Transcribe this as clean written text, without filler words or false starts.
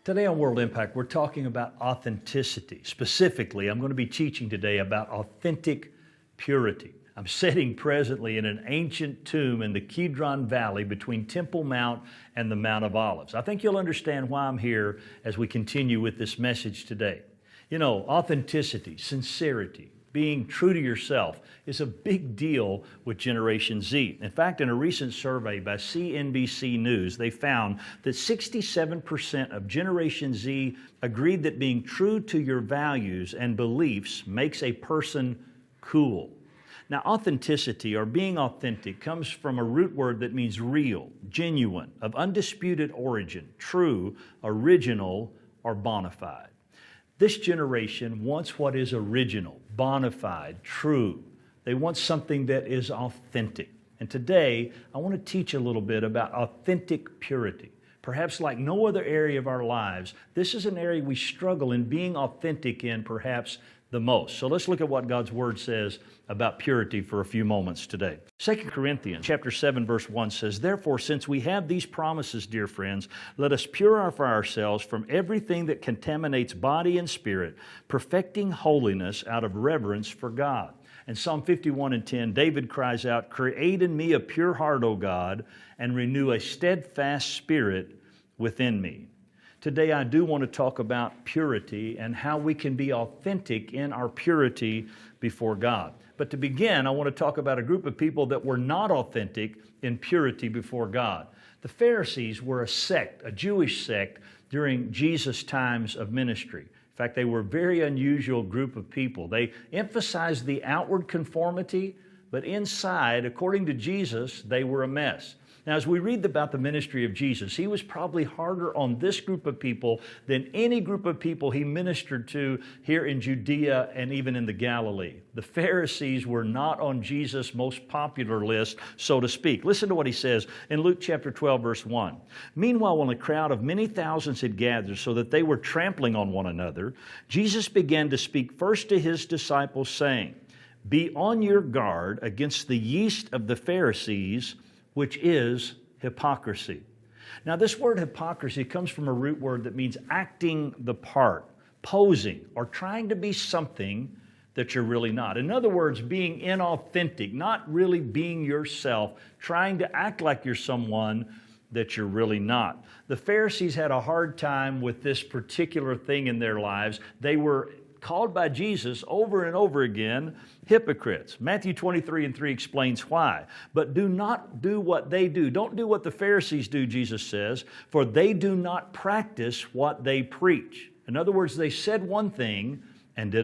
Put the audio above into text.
Today on World Impact, we're talking about authenticity. Specifically, I'm going to be teaching today about authentic purity. I'm sitting presently in an ancient tomb in the Kidron Valley between Temple Mount and the Mount of Olives. I think you'll understand why I'm here as we continue with this message today. You know, authenticity, sincerity, being true to yourself is a big deal with Generation Z. In fact, in a recent survey by CNBC News, they found that 67% of Generation Z agreed that being true to your values and beliefs makes a person cool. Now, authenticity or being authentic comes from a root word that means real, genuine, of undisputed origin, true, original, or bona fide. This generation wants what is original, bona fide, true. They want something that is authentic. And today, I want to teach a little bit about authentic purity. Perhaps like no other area of our lives, this is an area we struggle in being authentic in perhaps the most. So let's look at what God's Word says about purity for a few moments today. 2 Corinthians chapter 7, verse 1 says, "Therefore, since we have these promises, dear friends, let us purify ourselves from everything that contaminates body and spirit, perfecting holiness out of reverence for God." In Psalm 51:10, David cries out, "Create in me a pure heart, O God, and renew a steadfast spirit within me." Today, I do want to talk about purity and how we can be authentic in our purity before God. But to begin, I want to talk about a group of people that were not authentic in purity before God. The Pharisees were a sect, a Jewish sect, during Jesus' times of ministry. In fact, they were a very unusual group of people. They emphasized the outward conformity, but inside, according to Jesus, they were a mess. Now, as we read about the ministry of Jesus, he was probably harder on this group of people than any group of people he ministered to here in Judea and even in the Galilee. The Pharisees were not on Jesus' most popular list, so to speak. Listen to what he says in Luke chapter 12, verse 1. "Meanwhile, when a crowd of many thousands had gathered so that they were trampling on one another, Jesus began to speak first to his disciples, saying, 'Be on your guard against the yeast of the Pharisees, which is hypocrisy.'" Now, this word hypocrisy comes from a root word that means acting the part, posing, or trying to be something that you're really not. In other words, being inauthentic, not really being yourself, trying to act like you're someone that you're really not. The Pharisees had a hard time with this particular thing in their lives. They were called by Jesus over and over again hypocrites. Matthew 23:3 explains why. "But do not do what they do." Don't do what the Pharisees do, Jesus says, "for they do not practice what they preach." In other words, they said one thing and did